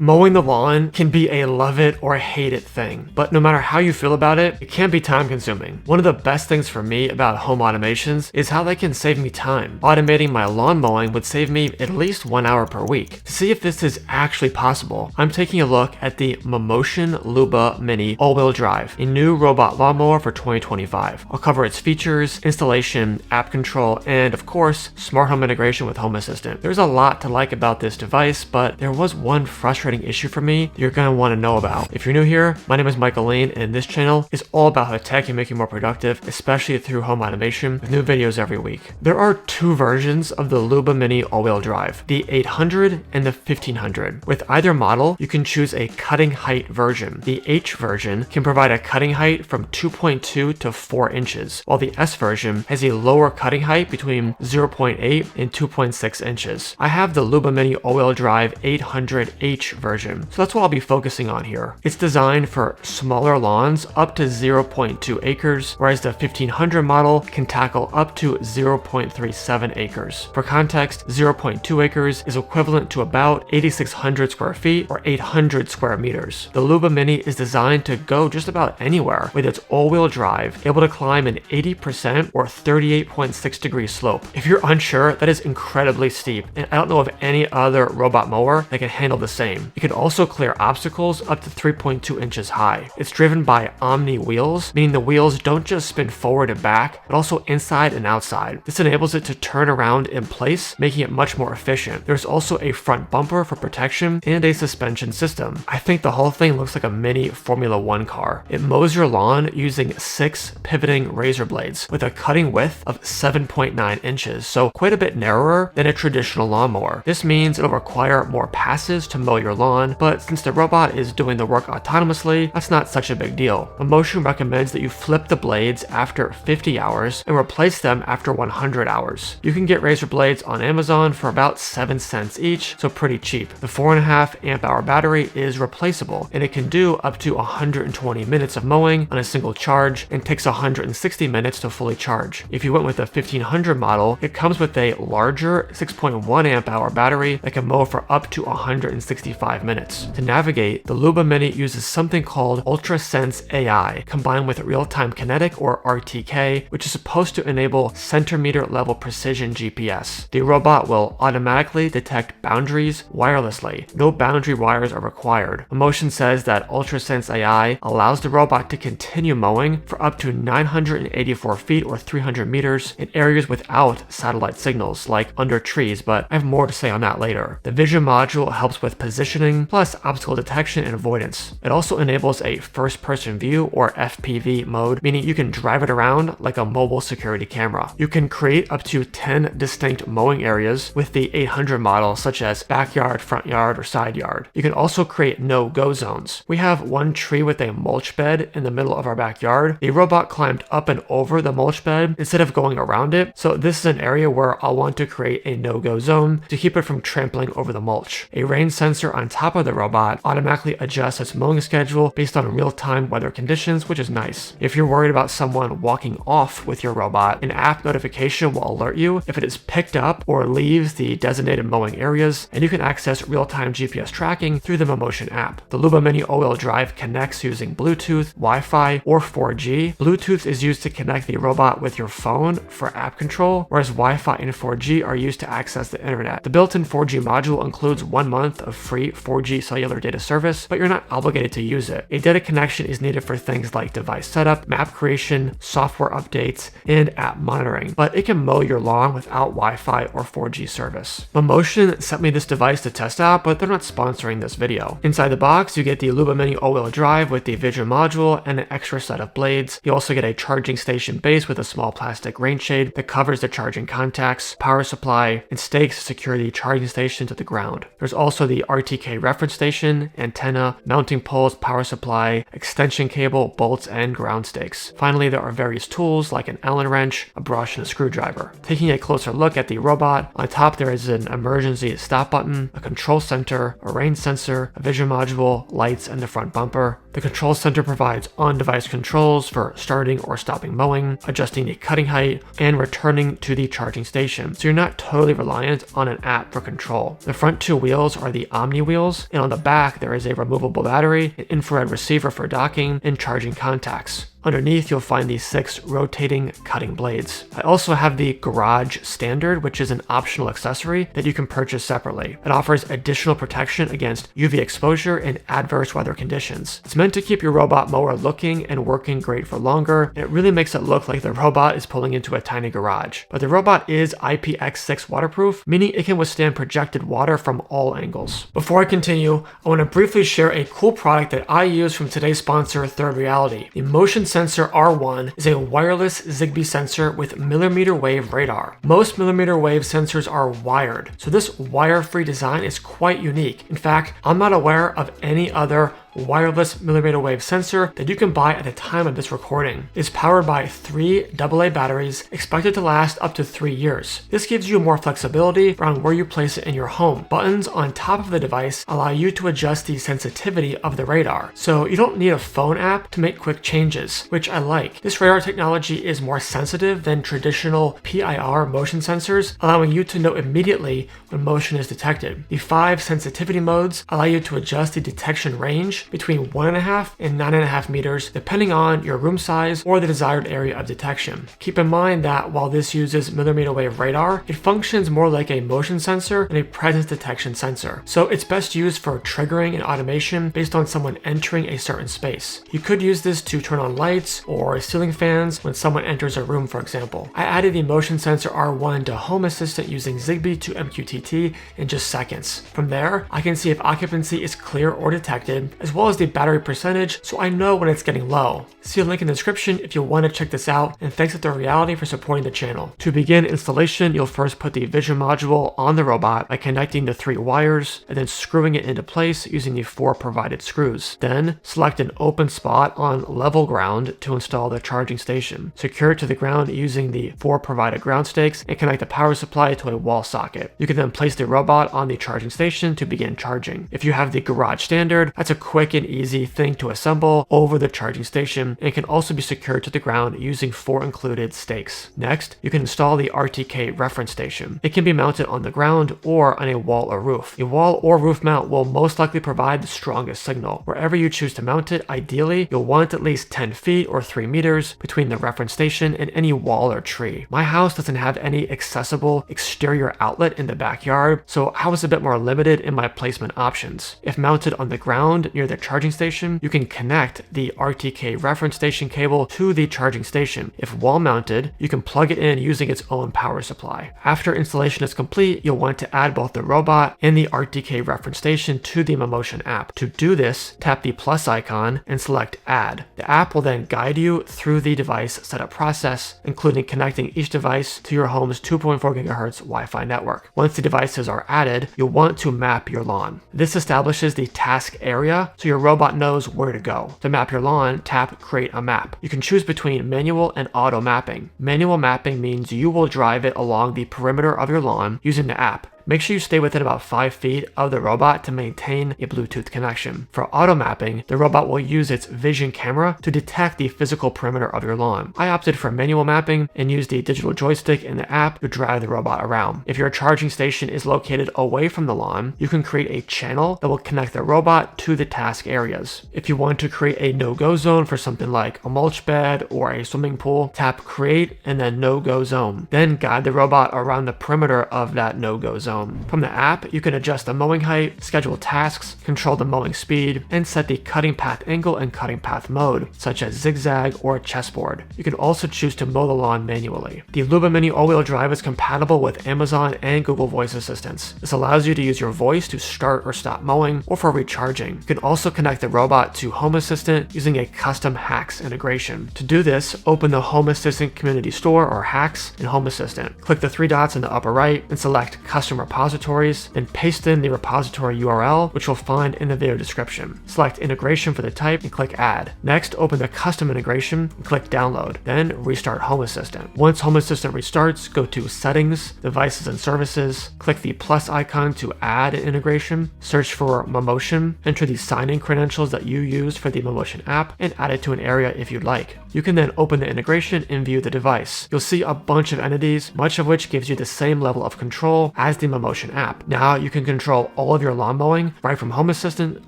Mowing the lawn can be a love it or hate it thing, but no matter how you feel about it, it can be time consuming. One of the best things for me about home automations is how they can save me time. Automating my lawn mowing would save me at least 1 hour per week. To see if this is actually possible, I'm taking a look at the Mammotion LUBA Mini all-wheel drive, a new robot lawnmower for 2025. I'll cover its features, installation, app control, and of course, smart home integration with Home Assistant. There's a lot to like about this device, but there was one frustrating issue for me that you're going to want to know about. If you're new here, my name is Michael Leen, and this channel is all about how tech can make you more productive, especially through home automation, with new videos every week. There are two versions of the LUBA Mini all-wheel drive, the 800 and the 1500. With either model, you can choose a cutting height version. The H version can provide a cutting height from 2.2 to 4 inches, while the S version has a lower cutting height between 0.8 and 2.6 inches. I have the LUBA Mini all-wheel drive 800H version, so that's what I'll be focusing on here. It's designed for smaller lawns up to 0.2 acres, whereas the 1500 model can tackle up to 0.37 acres. For context, 0.2 acres is equivalent to about 8,600 square feet or 800 square meters. The LUBA Mini is designed to go just about anywhere with its all-wheel drive, able to climb an 80% or 38.6 degree slope. If you're unsure, that is incredibly steep, and I don't know of any other robot mower that can handle the same. It can also clear obstacles up to 3.2 inches high. It's driven by omni wheels, meaning the wheels don't just spin forward and back, but also inside and outside. This enables it to turn around in place, making it much more efficient. There's also a front bumper for protection and a suspension system. I think the whole thing looks like a mini Formula 1 car. It mows your lawn using 6 pivoting razor blades with a cutting width of 7.9 inches, so quite a bit narrower than a traditional lawnmower. This means it'll require more passes to mow your lawn, but since the robot is doing the work autonomously, that's not such a big deal. Mammotion recommends that you flip the blades after 50 hours and replace them after 100 hours. You can get razor blades on Amazon for about 7 cents each, so pretty cheap. The 4.5 amp hour battery is replaceable, and it can do up to 120 minutes of mowing on a single charge and takes 160 minutes to fully charge. If you went with the 1500 model, it comes with a larger 6.1 amp hour battery that can mow for up to 165 minutes. To navigate, the LUBA Mini uses something called UltraSense AI, combined with real-time kinetic or RTK, which is supposed to enable centimeter level precision GPS. The robot will automatically detect boundaries wirelessly. No boundary wires are required. Mammotion says that UltraSense AI allows the robot to continue mowing for up to 984 feet or 300 meters in areas without satellite signals, like under trees, but I have more to say on that later. The vision module helps with positioning, plus obstacle detection and avoidance. It also enables a first-person view or FPV mode, meaning you can drive it around like a mobile security camera. You can create up to 10 distinct mowing areas with the 800 model, such as backyard, front yard, or side yard. You can also create no-go zones. We have one tree with a mulch bed in the middle of our backyard. The robot climbed up and over the mulch bed instead of going around it, so this is an area where I'll want to create a no-go zone to keep it from trampling over the mulch. A rain sensor on top of the robot automatically adjusts its mowing schedule based on real-time weather conditions, which is nice. If you're worried about someone walking off with your robot, an app notification will alert you if it is picked up or leaves the designated mowing areas, and you can access real-time GPS tracking through the Mammotion app. The LUBA Mini all-wheel drive connects using Bluetooth, Wi-Fi, or 4G. Bluetooth is used to connect the robot with your phone for app control, whereas Wi-Fi and 4G are used to access the internet. The built-in 4G module includes 1 month of free 4G cellular data service, but you're not obligated to use it. A data connection is needed for things like device setup, map creation, software updates, and app monitoring, but it can mow your lawn without Wi-Fi or 4G service. Mammotion sent me this device to test out, but they're not sponsoring this video. Inside the box, you get the LUBA Mini all-wheel drive with the vision module and an extra set of blades. You also get a charging station base with a small plastic rain shade that covers the charging contacts, power supply, and stakes to secure the charging station to the ground. There's also the RTK reference station, antenna, mounting poles, power supply, extension cable, bolts, and ground stakes. Finally, there are various tools like an Allen wrench, a brush, and a screwdriver. Taking a closer look at the robot, on top there is an emergency stop button, a control center, a rain sensor, a vision module, lights, and the front bumper. The control center provides on-device controls for starting or stopping mowing, adjusting the cutting height, and returning to the charging station, so you're not totally reliant on an app for control. The front two wheels are the Omni wheels, and on the back there is a removable battery, an infrared receiver for docking, and charging contacts. Underneath, you'll find these 6 rotating cutting blades. I also have the Garage Standard, which is an optional accessory that you can purchase separately. It offers additional protection against UV exposure and adverse weather conditions. It's meant to keep your robot mower looking and working great for longer, and it really makes it look like the robot is pulling into a tiny garage. But the robot is IPX6 waterproof, meaning it can withstand projected water from all angles. Before I continue, I want to briefly share a cool product that I use from today's sponsor, ThirdReality. The Motion Sensor R1 is a wireless Zigbee sensor with millimeter wave radar. Most millimeter wave sensors are wired, so this wire-free design is quite unique. In fact, I'm not aware of any other wireless millimeter wave sensor that you can buy at the time of this recording. It's powered by 3 AA batteries expected to last up to 3 years. This gives you more flexibility around where you place it in your home. Buttons on top of the device allow you to adjust the sensitivity of the radar, so you don't need a phone app to make quick changes, which I like. This radar technology is more sensitive than traditional PIR motion sensors, allowing you to know immediately when motion is detected. The 5 sensitivity modes allow you to adjust the detection range between 1.5 and 9.5 meters, depending on your room size or the desired area of detection. Keep in mind that while this uses millimeter wave radar, it functions more like a motion sensor than a presence detection sensor. So it's best used for triggering and automation based on someone entering a certain space. You could use this to turn on lights or ceiling fans when someone enters a room, for example. I added the Motion Sensor R1 to Home Assistant using Zigbee to MQTT in just seconds. From there, I can see if occupancy is clear or detected, as well as the battery percentage, so I know when it's getting low. See a link in the description if you want to check this out, and thanks to ThirdReality for supporting the channel. To begin installation, you'll first put the vision module on the robot by connecting the 3 wires and then screwing it into place using the 4 provided screws. Then select an open spot on level ground to install the charging station. Secure it to the ground using the 4 provided ground stakes and connect the power supply to a wall socket. You can then place the robot on the charging station to begin charging. If you have the Garage Standard, that's a quick and easy thing to assemble over the charging station, and can also be secured to the ground using 4 included stakes. Next, you can install the RTK reference station. It can be mounted on the ground or on a wall or roof. A wall or roof mount will most likely provide the strongest signal. Wherever you choose to mount it, ideally, you'll want at least 10 feet or 3 meters between the reference station and any wall or tree. My house doesn't have any accessible exterior outlet in the backyard, so I was a bit more limited in my placement options. If mounted on the ground near the charging station, you can connect the RTK reference station cable to the charging station. If wall mounted, you can plug it in using its own power supply. After installation is complete, you'll want to add both the robot and the RTK reference station to the Mammotion app. To do this, tap the plus icon and select Add. The app will then guide you through the device setup process, including connecting each device to your home's 2.4 GHz Wi-Fi network. Once the devices are added, you'll want to map your lawn. This establishes the task area so your robot knows where to go. To map your lawn, tap Create a Map. You can choose between manual and auto mapping. Manual mapping means you will drive it along the perimeter of your lawn using the app. Make sure you stay within about 5 feet of the robot to maintain a Bluetooth connection. For auto mapping, the robot will use its vision camera to detect the physical perimeter of your lawn. I opted for manual mapping and used the digital joystick in the app to drive the robot around. If your charging station is located away from the lawn, you can create a channel that will connect the robot to the task areas. If you want to create a no-go zone for something like a mulch bed or a swimming pool, tap Create and then No-Go Zone. Then guide the robot around the perimeter of that no-go zone. From the app, you can adjust the mowing height, schedule tasks, control the mowing speed, and set the cutting path angle and cutting path mode, such as zigzag or chessboard. You can also choose to mow the lawn manually. The LUBA Mini all-wheel drive is compatible with Amazon and Google Voice assistants. This allows you to use your voice to start or stop mowing or for recharging. You can also connect the robot to Home Assistant using a custom Hacks integration. To do this, open the Home Assistant Community Store or Hacks in Home Assistant. Click the 3 dots in the upper right and select Custom Repositories, then paste in the repository URL, which you'll find in the video description. Select Integration for the type and click Add. Next, open the custom integration and click Download, then restart Home Assistant. Once Home Assistant restarts, go to Settings, Devices and Services, click the plus icon to add an integration, search for Mammotion, enter the sign-in credentials that you used for the Mammotion app, and add it to an area if you'd like. You can then open the integration and view the device. You'll see a bunch of entities, much of which gives you the same level of control as the Mammotion app. Now you can control all of your lawn mowing right from Home Assistant,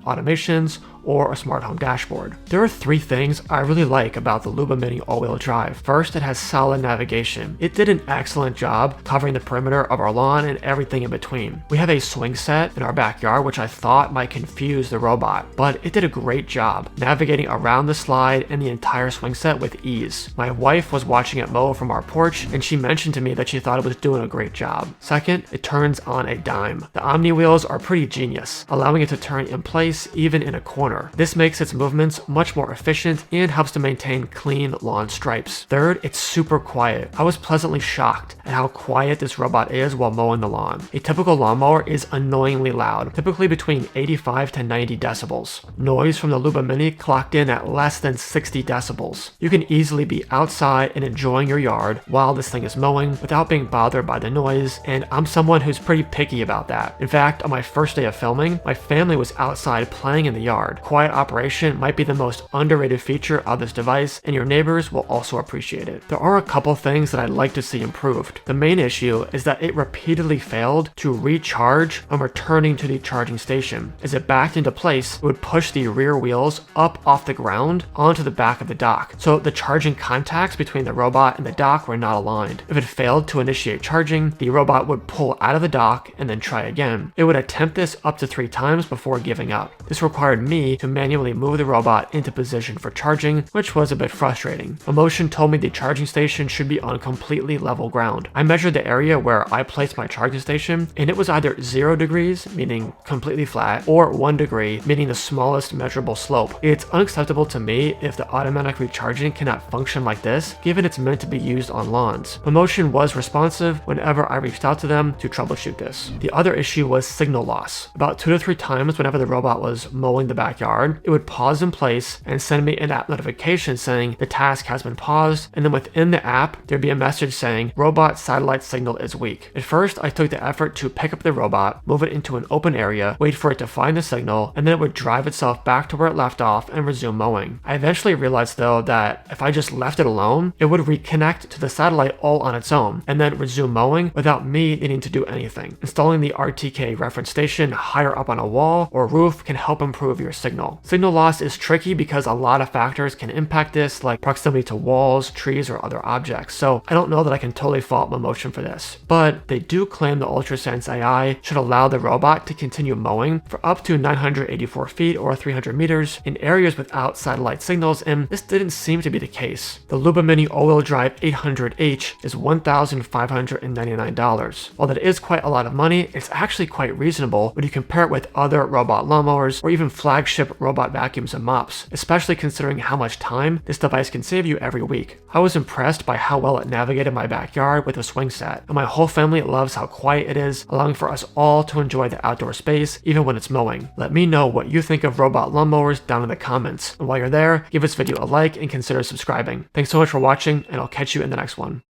automations, or a smart home dashboard. There are 3 things I really like about the LUBA Mini all-wheel drive. First, it has solid navigation. It did an excellent job covering the perimeter of our lawn and everything in between. We have a swing set in our backyard which I thought might confuse the robot, but it did a great job navigating around the slide and the entire swing set with ease. My wife was watching it mow from our porch and she mentioned to me that she thought it was doing a great job. Second, it turns on a dime. The Omni wheels are pretty genius, allowing it to turn in place even in a corner. This makes its movements much more efficient and helps to maintain clean lawn stripes. Third, it's super quiet. I was pleasantly shocked at how quiet this robot is while mowing the lawn. A typical lawnmower is annoyingly loud, typically between 85 to 90 decibels. Noise from the LUBA Mini clocked in at less than 60 decibels. You can easily be outside and enjoying your yard while this thing is mowing without being bothered by the noise, and I'm someone who's pretty picky about that. In fact, on my first day of filming, my family was outside playing in the yard. Quiet operation might be the most underrated feature of this device, and your neighbors will also appreciate it. There are a couple things that I'd like to see improved. The main issue is that it repeatedly failed to recharge when returning to the charging station. As it backed into place, it would push the rear wheels up off the ground onto the back of the dock, so the charging contacts between the robot and the dock were not aligned. If it failed to initiate charging, the robot would pull out of the dock and then try again. It would attempt this up to 3 times before giving up. This required me to manually move the robot into position for charging, which was a bit frustrating. Mammotion told me the charging station should be on completely level ground. I measured the area where I placed my charging station, and it was either 0 degrees, meaning completely flat, or 1 degree, meaning the smallest measurable slope. It's unacceptable to me if the automatic recharging cannot function like this, given it's meant to be used on lawns. Mammotion was responsive whenever I reached out to them to troubleshoot this. The other issue was signal loss. About 2 to 3 times whenever the robot was mowing the backyard, it would pause in place and send me an app notification saying the task has been paused, and then within the app there'd be a message saying robot satellite signal is weak. At first I took the effort to pick up the robot, move it into an open area, wait for it to find the signal, and then it would drive itself back to where it left off and resume mowing. I eventually realized though that if I just left it alone, it would reconnect to the satellite all on its own and then resume mowing without me needing to do anything. Installing the RTK reference station higher up on a wall or roof can help improve your signal. Signal loss is tricky because a lot of factors can impact this, like proximity to walls, trees, or other objects, so I don't know that I can totally fault Mammotion for this. But they do claim the UltraSense AI should allow the robot to continue mowing for up to 984 feet or 300 meters in areas without satellite signals, and this didn't seem to be the case. The LUBA Mini all-wheel drive 800H is $1,599. While that is quite a lot of money, it's actually quite reasonable when you compare it with other robot lawnmowers or even flagship robot vacuums and mops, especially considering how much time this device can save you every week. I was impressed by how well it navigated my backyard with a swing set, and my whole family loves how quiet it is, allowing for us all to enjoy the outdoor space even when it's mowing. Let me know what you think of robot lawnmowers down in the comments, and while you're there, give this video a like and consider subscribing. Thanks so much for watching, and I'll catch you in the next one.